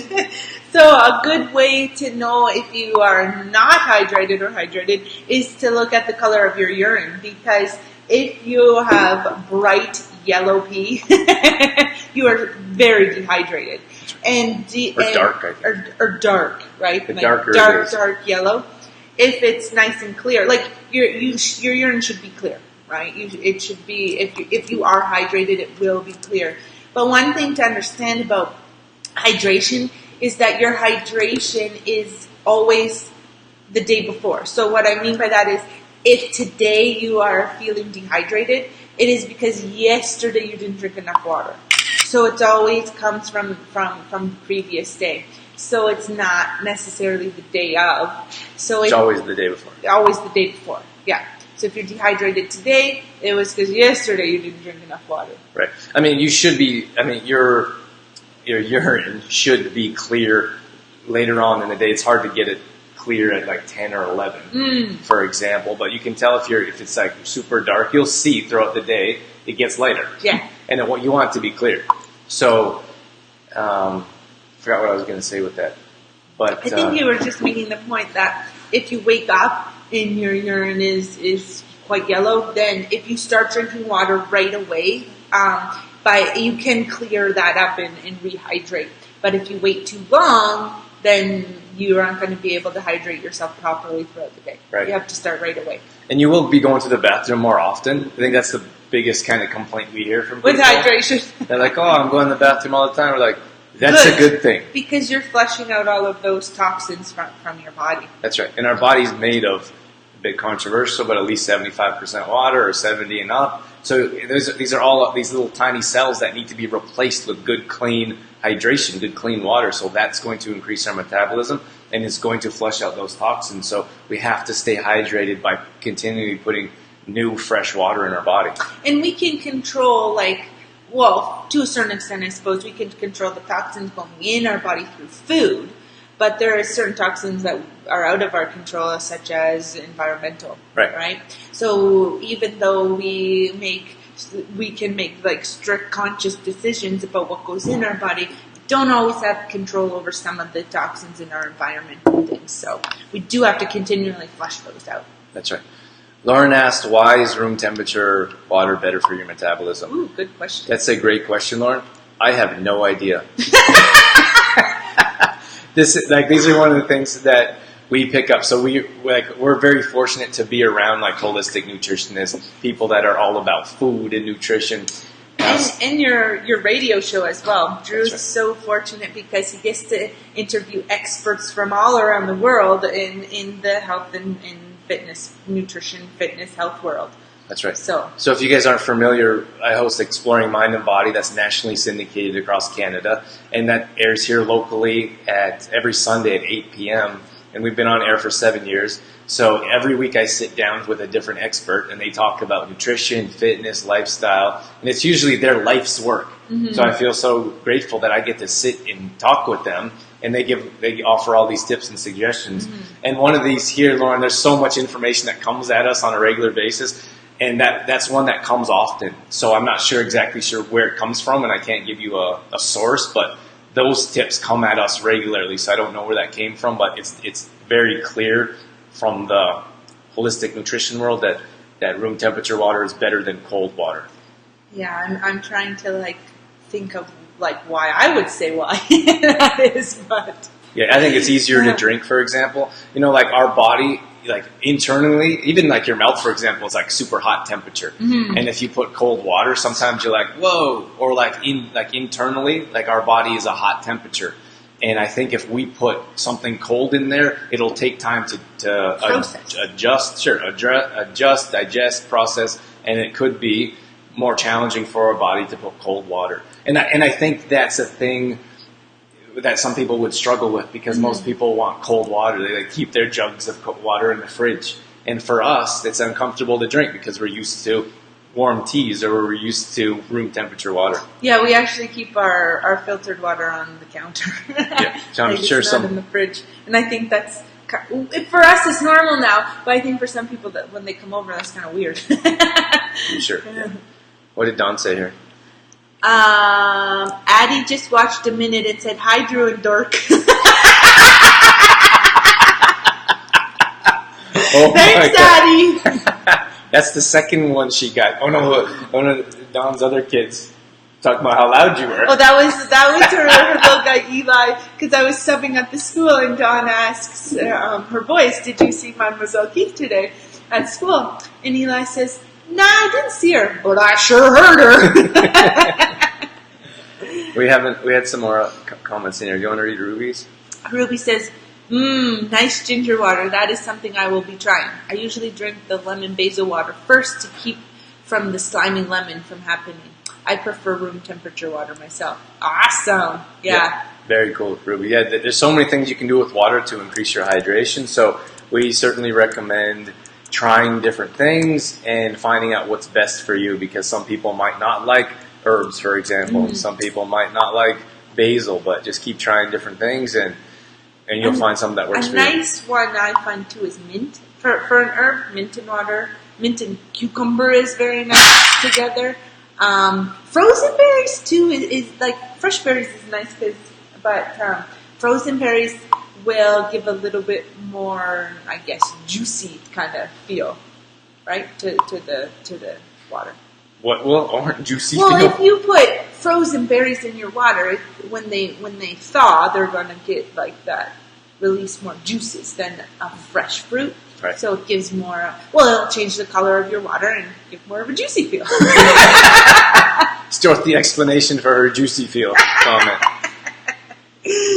So a good way to know if you are not hydrated or hydrated is to look at the color of your urine. Because if you have bright yellow pee, you are very dehydrated. Or dark, right? Dark yellow. If it's nice and clear, like your urine should be clear, right? It should be if you are hydrated, it will be clear. But one thing to understand about hydration is that your hydration is always the day before. So what I mean by that is, if today you are feeling dehydrated, it is because yesterday you didn't drink enough water. So it always comes from the previous day. So it's not necessarily the day of. So it's always the day before. Always the day before, yeah. So if you're dehydrated today, it was because yesterday you didn't drink enough water. Right. I mean, your urine should be clear later on in the day. It's hard to get it clear at like 10 or 11, for example. But you can tell if it's like super dark, you'll see throughout the day it gets lighter. Yeah. And you want it to be clear. So, forgot what I was going to say with that. But I think you were just making the point that if you wake up and your urine is quite yellow, then if you start drinking water right away, you can clear that up and rehydrate. But if you wait too long, then you aren't going to be able to hydrate yourself properly throughout the day. Right. You have to start right away. And you will be going to the bathroom more often. I think that's the biggest kind of complaint we hear from With people. hydration. They're like, oh, I'm going to the bathroom all the time. We're like, that's a good thing. Because you're flushing out all of those toxins from your body. That's right. And our body's made of, a bit controversial, but at least 75% water or 70 and up. So these are all these little tiny cells that need to be replaced with good, clean hydration, good, clean water. So that's going to increase our metabolism and it's going to flush out those toxins. So we have to stay hydrated by continually putting new, fresh water in our body. And we can control, well, to a certain extent, I suppose, we can control the toxins going in our body through food. But there are certain toxins that are out of our control, such as environmental, right? So even though we can make strict conscious decisions about what goes in our body, we don't always have control over some of the toxins in our environment and things. So we do have to continually flush those out. That's right. Lauren asked, why is room temperature water better for your metabolism? Ooh, good question. That's a great question, Lauren. I have no idea. These are one of the things that we pick up. So we're very fortunate to be around holistic nutritionists, people that are all about food and nutrition. And your radio show as well. Drew's right. so fortunate because he gets to interview experts from all around the world in the health and fitness, nutrition, fitness, health world. That's right. So if you guys aren't familiar, I host Exploring Mind and Body. That's nationally syndicated across Canada, and that airs here locally at every Sunday at 8 p.m. And we've been on air for 7 years. So every week I sit down with a different expert, and they talk about nutrition, fitness, lifestyle, and it's usually their life's work. Mm-hmm. So I feel so grateful that I get to sit and talk with them, and they offer all these tips and suggestions. Mm-hmm. And one of these here, Lauren, there's so much information that comes at us on a regular basis. And that's one that comes often. So I'm not exactly sure where it comes from, and I can't give you a source, but those tips come at us regularly. So I don't know where that came from, but it's very clear from the holistic nutrition world that room temperature water is better than cold water. Yeah, I'm trying to think of why I would say why that is, but yeah, I think it's easier to drink, for example. Our body, internally, even your mouth, for example, is super hot temperature. Mm-hmm. And if you put cold water, sometimes you're like, whoa, or internally, our body is a hot temperature. And I think if we put something cold in there, it'll take time to adjust, digest, process, and it could be more challenging for our body to put cold water. And I think that's a thing that some people would struggle with because most people want cold water. They keep their jugs of cold water in the fridge. And for us, it's uncomfortable to drink because we're used to warm teas or we're used to room temperature water. Yeah, we actually keep our filtered water on the counter. Yeah, so I'm sure it's not in the fridge. And I think that's, for us, it's normal now. But I think for some people, that when they come over, that's kind of weird. I'm sure. Yeah. What did Don say here? Addie just watched a minute and said, hi, Drew and Dork. Oh, thanks, Addie. That's the second one she got. Oh no, one of Don's other kids talking about how loud you were. Oh, that was her little guy Eli, because I was subbing at the school, and Dawn asks her boys, "Did you see Mademoiselle Keith today at school?" And Eli says, "Nah, I didn't see her, but I sure heard her." We had some more comments in here. Do you want to read Ruby's? Ruby says, nice ginger water. That is something I will be trying. I usually drink the lemon basil water first to keep from the slimy lemon from happening. I prefer room temperature water myself. Awesome. Yeah. Very cool, Ruby. Yeah, there's so many things you can do with water to increase your hydration. So we certainly recommend trying different things and finding out what's best for you, because some people might not like herbs, for example. Mm-hmm. Some people might not like basil, but just keep trying different things and you'll find something that works for you. A nice one I find too is mint. For an herb, mint and water. Mint and cucumber is very nice together. Frozen berries too is like, fresh berries is nice but frozen berries will give a little bit more, I guess, juicy kind of feel, right, to the water. What orange juicy feel? feel? If you put frozen berries in your water, when they thaw, they're going to get like that, release more juices than a fresh fruit. Right. So it gives more, it'll change the color of your water and give more of a juicy feel. Still the explanation for her juicy feel comment.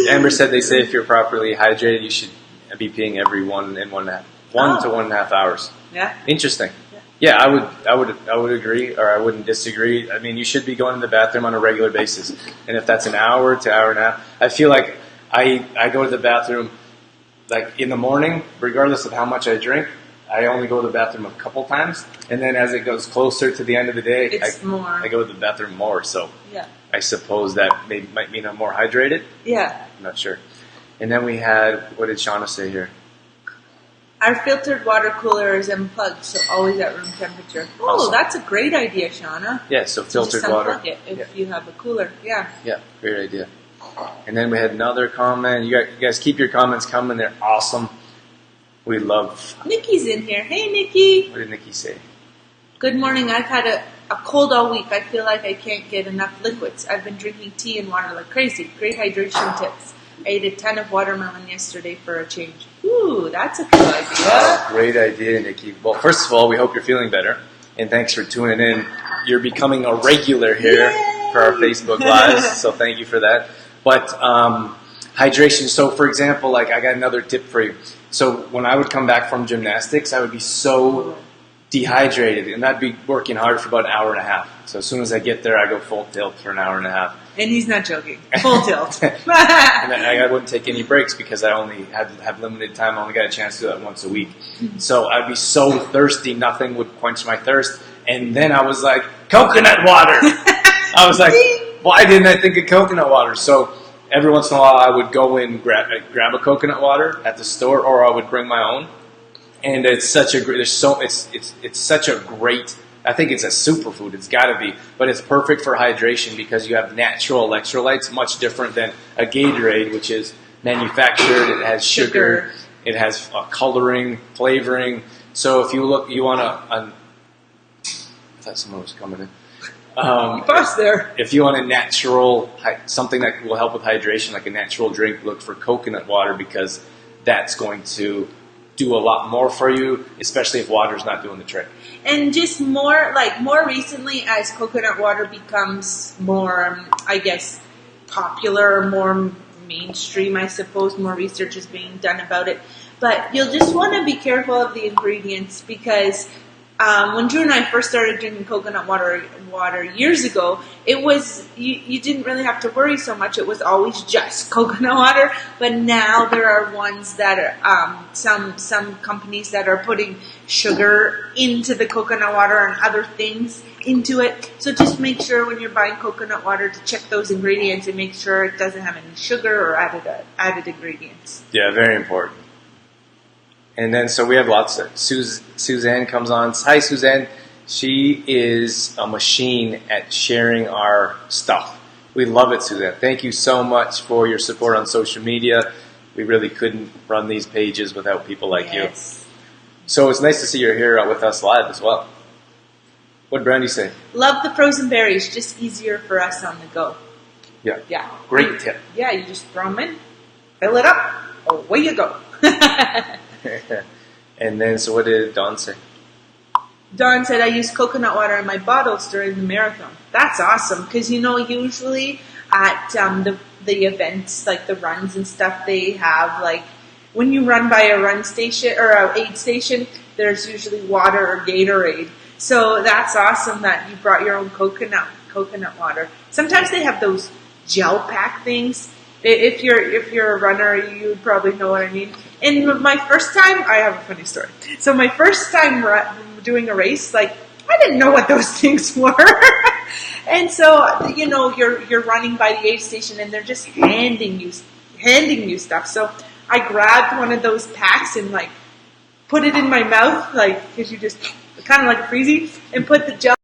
Amber said they say if you're properly hydrated, you should be peeing every 1 to 1.5 hours. Yeah. Interesting. Yeah, I would agree, or I wouldn't disagree. I mean, you should be going to the bathroom on a regular basis, and if that's an hour to hour and a half, I feel like I go to the bathroom like in the morning, regardless of how much I drink. I only go to the bathroom a couple times, and then as it goes closer to the end of the day, I go to the bathroom more. So yeah. I suppose that might mean I'm more hydrated. Yeah. I'm not sure. And then we had, what did Shauna say here? Our filtered water cooler is unplugged, so always at room temperature. Oh, Awesome. That's a great idea, Shauna. Yeah, so filtered just water. Unplug it if you have a cooler. Yeah. Yeah, great idea. And then we had another comment. You guys keep your comments coming. They're awesome. We love. Nikki's in here. Hey, Nikki. What did Nikki say? Good morning. I've had a cold all week. I feel like I can't get enough liquids. I've been drinking tea and water like crazy. Great hydration tips. I ate a ton of watermelon yesterday for a change. Ooh, that's a good idea. Great idea, Nikki. Well, first of all, we hope you're feeling better. And thanks for tuning in. You're becoming a regular here for our Facebook Lives, so thank you for that. But hydration. So, for example, like I got another tip for you. So when I would come back from gymnastics, I would be so dehydrated, and I'd be working hard for about an hour and a half. So as soon as I get there, I go full tilt for an hour and a half. And he's not joking. Full tilt. And I wouldn't take any breaks because I only have limited time. I only got a chance to do that once a week. So I'd be so thirsty, nothing would quench my thirst. And then I was like, coconut water! I was like, why didn't I think of coconut water? So every once in a while, I would go and grab a coconut water at the store, or I would bring my own. And it's such a great. It's such a great. I think it's a superfood. It's got to be, but it's perfect for hydration because you have natural electrolytes, much different than a Gatorade, which is manufactured. It has sugar. It has coloring, flavoring. So if you want I thought someone was coming in. There. If you want a natural, something that will help with hydration, like a natural drink, look for coconut water because that's going to do a lot more for you, especially if water's not doing the trick. And just more recently, as coconut water becomes more, I guess, popular, more mainstream, I suppose, more research is being done about it. But you'll just want to be careful of the ingredients because when Drew and I first started drinking coconut water years ago, it was you didn't really have to worry so much. It was always just coconut water. But now there are ones that are some companies that are putting sugar into the coconut water and other things into it. So just make sure when you're buying coconut water to check those ingredients and make sure it doesn't have any sugar or added ingredients. Yeah, very important. And then, so we have lots of, Suzanne comes on. Hi, Suzanne. She is a machine at sharing our stuff. We love it, Suzanne. Thank you so much for your support on social media. We really couldn't run these pages without people like you. So it's nice to see you're here with us live as well. What did Brandy say? Love the frozen berries. Just easier for us on the go. Yeah. Yeah. Great tip. Yeah, you just throw them in, fill it up, away you go. And then, so what did Dawn say? Dawn said, I use coconut water in my bottles during the marathon. That's awesome, because, usually at the events, like the runs and stuff, they have, like, when you run by a run station or a aid station, there's usually water or Gatorade. So that's awesome that you brought your own coconut water. Sometimes they have those gel pack things. If you're a runner, you would probably know what I mean. And my first time, I have a funny story. So my first time doing a race, like, I didn't know what those things were. And so, you're running by the aid station and they're just handing you stuff. So I grabbed one of those packs and, like, put it in my mouth, like, because you just, kind of like a freezy, and put the gel